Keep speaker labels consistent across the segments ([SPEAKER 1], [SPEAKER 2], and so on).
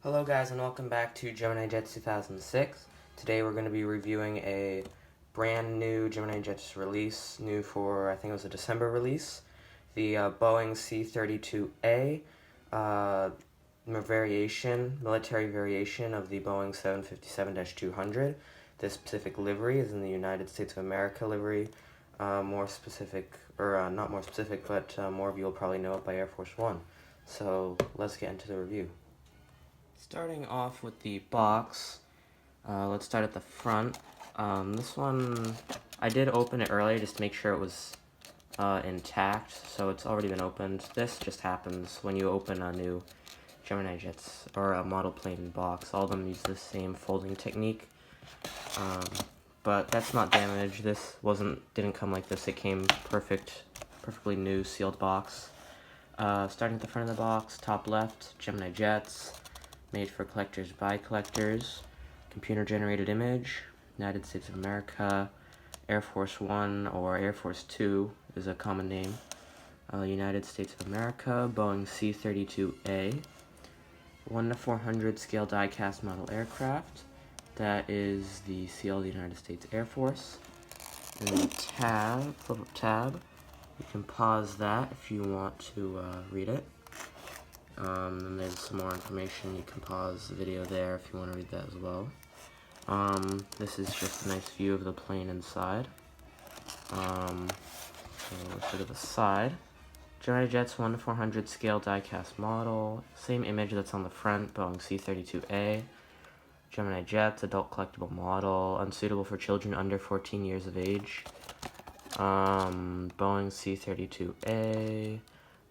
[SPEAKER 1] Hello guys and welcome back to GeminiJets 2006. Today we're going to be reviewing a brand new GeminiJets release, new for I think it was a December release, the Boeing C-32A military variation of the Boeing 757-200. This specific livery is in the United States of America livery. More specific, or not more specific, but more of you will probably know it by Air Force One. So let's get into the review. Starting off with the box, let's start at the front. This one, I did open it earlier just to make sure it was intact, so it's already been opened. This just happens when you open a new GeminiJets or a model plane box. All of them use the same folding technique, but that's not damaged. This didn't come like this. It came perfectly new sealed box. Starting at the front of the box, top left, GeminiJets. Made for collectors by collectors, computer-generated image, United States of America, Air Force One or Air Force Two is a common name, United States of America, Boeing C-32A, 1:400 scale die-cast model aircraft. That is the seal of the United States Air Force. And the tab, flip-up tab, you can pause that if you want to read it. And there's some more information. You can pause the video there if you want to read that as well. This is just a nice view of the plane inside. So let's look at the side. GeminiJets 1:400 scale die-cast model. Same image that's on the front, Boeing C-32A. GeminiJets adult collectible model, unsuitable for children under 14 years of age. Boeing C-32A.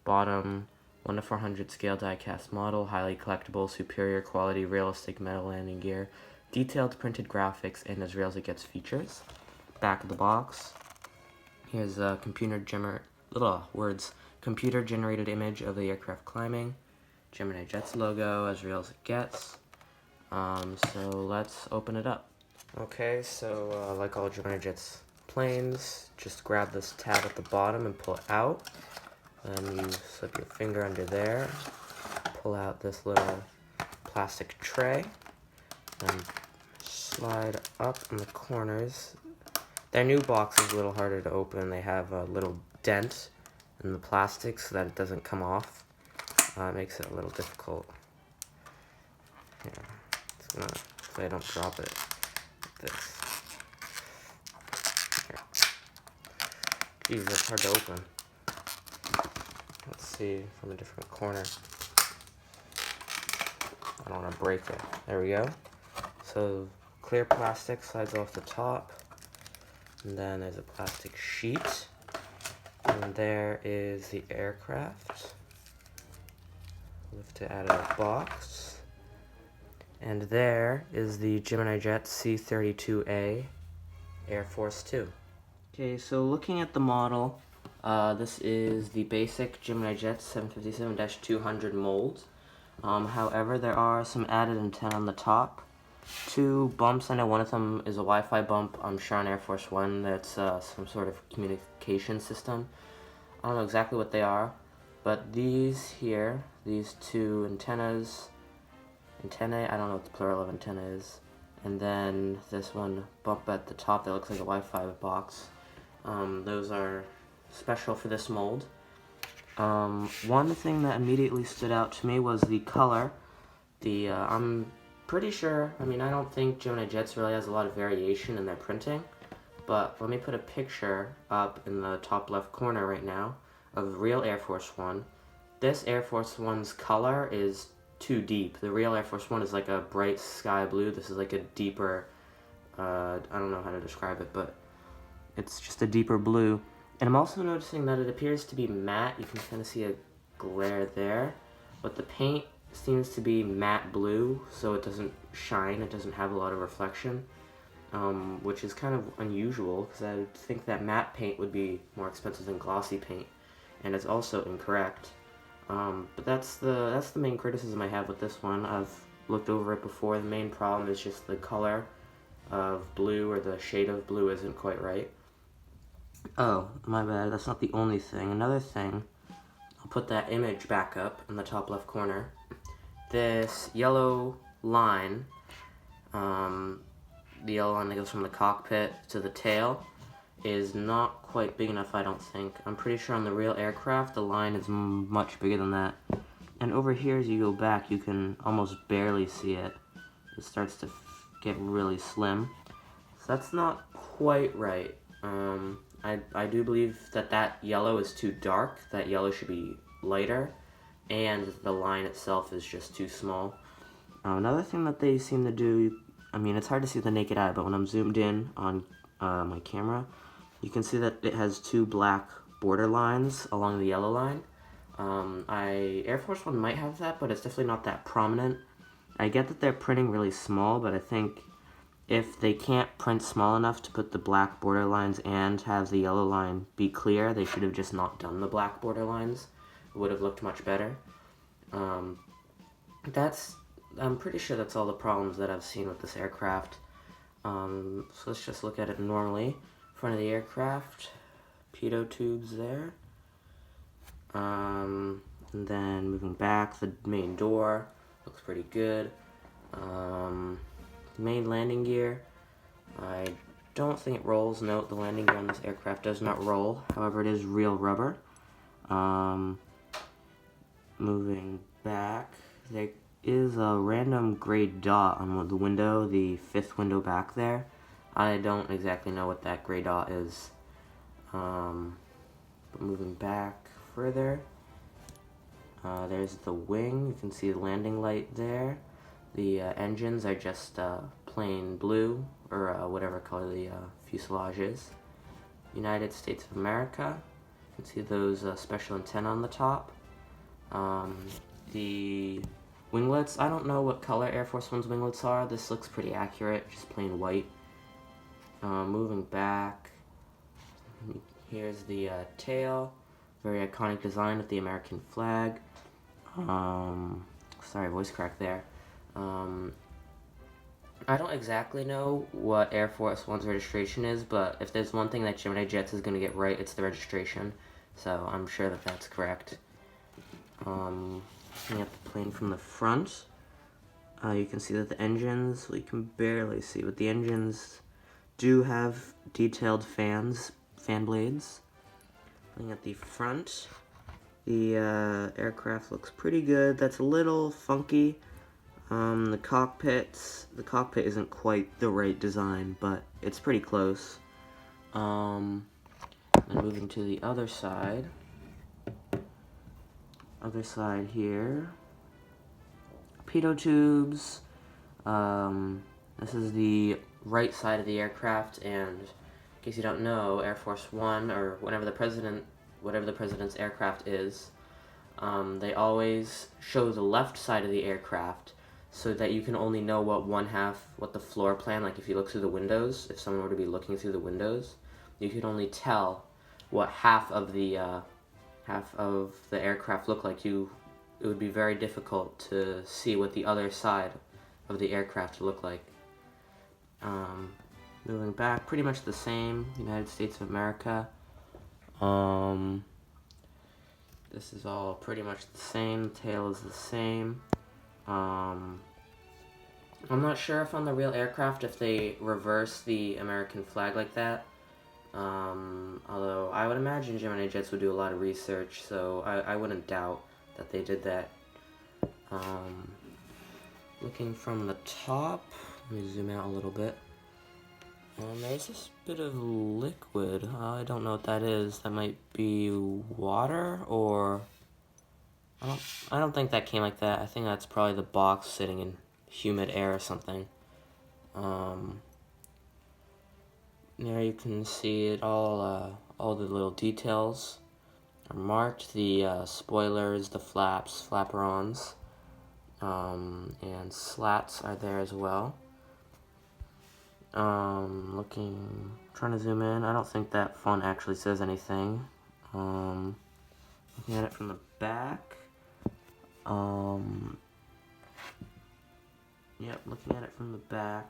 [SPEAKER 1] Bottom. 1:400 scale die-cast model, highly collectible, superior quality, realistic metal landing gear, detailed printed graphics, and as real as it gets features. Back of the box. Here's a computer-generated image of the aircraft climbing. GeminiJets logo, as real as it gets. So let's open it up. Okay, so like all GeminiJets planes, just grab this tab at the bottom and pull it out. Then you slip your finger under there, pull out this little plastic tray, and slide up in the corners. Their new box is a little harder to open. They have a little dent in the plastic so that it doesn't come off. It makes it a little difficult. Here, hopefully I don't drop it like this. Here. Jeez, that's hard to open. Let's see from a different corner. I don't want to break it. There we go. So clear plastic slides off the top. And then there's a plastic sheet. And there is the aircraft. Lift it out of the box. And there is the GeminiJets C-32A Air Force 2. Okay, so looking at the model, this is the basic GeminiJets 757-200 mold. However, there are some added antennae on the top. Two bumps. I know one of them is a Wi-Fi bump. I'm sure on Air Force One that's some sort of communication system. I don't know exactly what they are, but these here, these two antennae, I don't know what the plural of antenna is. And then this one bump at the top that looks like a Wi-Fi box. Those are special for this mold. One thing that immediately stood out to me was the color. I'm pretty sure, I don't think GeminiJets really has a lot of variation in their printing, but let me put a picture up in the top left corner right now of real Air Force One. This Air Force One's color is too deep. The real Air Force One is like a bright sky blue. This is like a deeper, I don't know how to describe it, but it's just a deeper blue. And I'm also noticing that it appears to be matte. You can kind of see a glare there. But the paint seems to be matte blue, so it doesn't shine. It doesn't have a lot of reflection, which is kind of unusual, because I would think that matte paint would be more expensive than glossy paint. And it's also incorrect. But that's the main criticism I have with this one. I've looked over it before. The main problem is just the color of blue, or the shade of blue isn't quite right. Oh, my bad, that's not the only thing. Another thing, I'll put that image back up in the top left corner. this yellow line, the yellow line that goes from the cockpit to the tail, is not quite big enough, I don't think. I'm pretty sure on the real aircraft, the line is much bigger than that. And over here, as you go back, you can almost barely see it. It starts to get really slim. So that's not quite right. I do believe that yellow is too dark. That yellow should be lighter. And the line itself is just too small. Another thing that they seem to do, I mean, it's hard to see with the naked eye, but when I'm zoomed in on my camera, you can see that it has two black border lines along the yellow line. Air Force One might have that, but it's definitely not that prominent. I get that they're printing really small, but I think if they can't print small enough to put the black border lines and have the yellow line be clear, they should have just not done the black border lines. It would have looked much better. I'm pretty sure that's all the problems that I've seen with this aircraft. So let's just look at it normally. Front of the aircraft, pitot tubes there. And then moving back, the main door looks pretty good. Main landing gear, I don't think it rolls. Note, the landing gear on this aircraft does not roll. However, it is real rubber. Moving back, there is a random gray dot on the window, the fifth window back there. I don't exactly know what that gray dot is. But moving back further, there's the wing. You can see the landing light there. The engines are just plain blue, or whatever color the fuselage is. United States of America. You can see those special antennae on the top. The winglets, I don't know what color Air Force One's winglets are. This looks pretty accurate, just plain white. Moving back, here's the tail. Very iconic design with the American flag. Sorry, voice crack there. I don't exactly know what Air Force One's registration is, but if there's one thing that GeminiJets is going to get right, it's the registration. So I'm sure that that's correct. Looking at the plane from the front, you can see that the engines, we can barely see, but the engines do have detailed fan blades. Looking at the front, the aircraft looks pretty good. That's a little funky. The cockpit isn't quite the right design, but it's pretty close. Then moving to the other side. Other side here. Pitot tubes. This is the right side of the aircraft, and in case you don't know, Air Force One, or whatever the president's aircraft is, they always show the left side of the aircraft so that you can only know what the floor plan, like if you look through the windows, if someone were to be looking through the windows, you could only tell what half of the aircraft looked like. It would be very difficult to see what the other side of the aircraft looked like. Moving back, pretty much the same, United States of America. This is all pretty much the same, the tail is the same. I'm not sure if on the real aircraft if they reverse the American flag like that. Although I would imagine GeminiJets would do a lot of research, so I wouldn't doubt that they did that. Looking from the top, let me zoom out a little bit. There's this bit of liquid. I don't know what that is. That might be water, or I don't think that came like that. I think that's probably the box sitting in humid air or something. There you can see it all the little details are marked. The spoilers, the flaps, flaperons, and slats are there as well. Trying to zoom in. I don't think that font actually says anything. Looking at it from the back. Yep, looking at it from the back.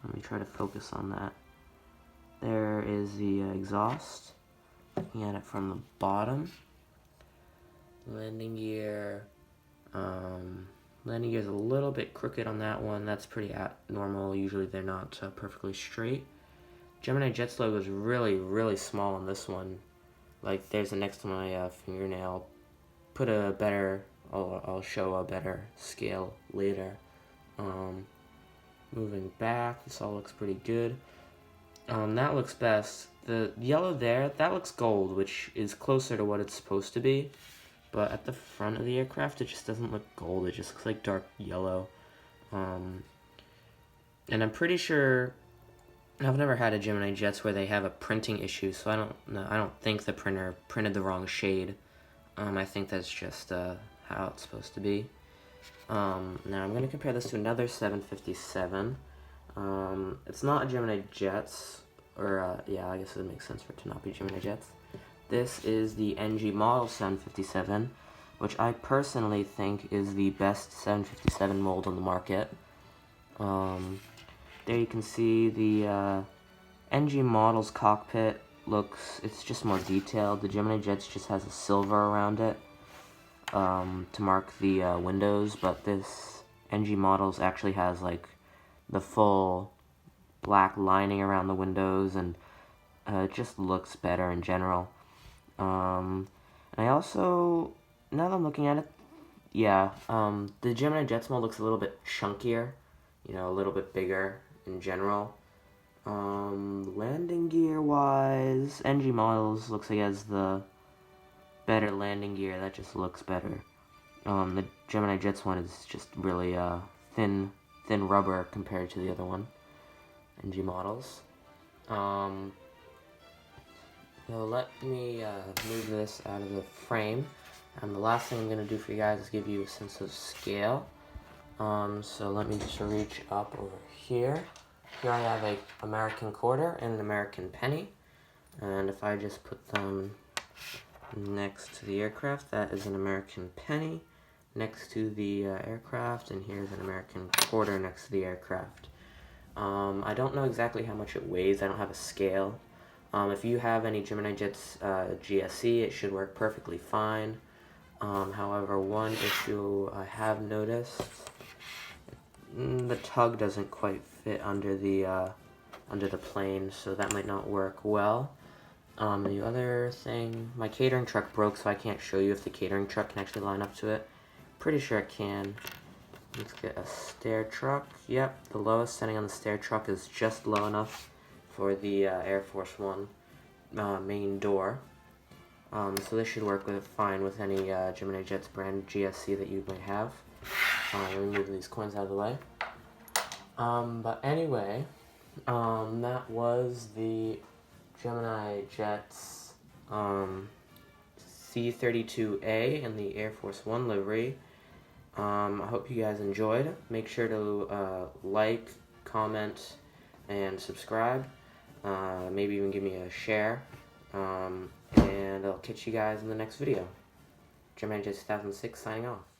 [SPEAKER 1] Let me try to focus on that. There is the exhaust. Looking at it from the bottom. Landing gear. Landing gear is a little bit crooked on that one. That's pretty normal. Usually they're not perfectly straight. GeminiJets logo is really, really small on this one. Like, there's a next to my fingernail. Put a better, I'll show a better scale later. Moving back, this all looks pretty good. That looks best. The yellow there, that looks gold, which is closer to what it's supposed to be. But at the front of the aircraft, it just doesn't look gold. It just looks like dark yellow. And I'm pretty sure, I've never had a GeminiJets where they have a printing issue, so I don't think the printer printed the wrong shade. I think that's just how it's supposed to be. Now I'm going to compare this to another 757. It's not a GeminiJets, or yeah, I guess it would make sense for it to not be GeminiJets. This is the NG model 757, which I personally think is the best 757 mold on the market. There you can see the NG model's cockpit it's just more detailed. The GeminiJets just has a silver around it to mark the windows, but this NG models actually has like the full black lining around the windows, and it just looks better in general. I also, now that I'm looking at it, yeah, the GeminiJets mold looks a little bit chunkier, you know, a little bit bigger in general. Landing gear wise, NG models looks like it has the better landing gear. That just looks better. The GeminiJets one is just really thin rubber compared to the other one, NG models. Let me move this out of the frame. And the last thing I'm going to do for you guys is give you a sense of scale. So let me just reach up over here. Here I have an American quarter and an American penny. And if I just put them next to the aircraft, that is an American penny next to the aircraft, and here's an American quarter next to the aircraft. I don't know exactly how much it weighs. I don't have a scale. If you have any GeminiJets GSE, it should work perfectly fine. However, one issue I have noticed, the tug doesn't quite fit under the plane, so that might not work well. The other thing, my catering truck broke, so I can't show you if the catering truck can actually line up to it. Pretty sure it can. Let's get a stair truck. Yep, the lowest setting on the stair truck is just low enough for the Air Force One main door. So this should work fine with any GeminiJets brand GSC that you might have. Let me move these coins out of the way. But anyway, that was the GeminiJets C-32A and the Air Force One livery. I hope you guys enjoyed. Make sure to like, comment, and subscribe. Maybe even give me a share. And I'll catch you guys in the next video. GeminiJets 2006 signing off.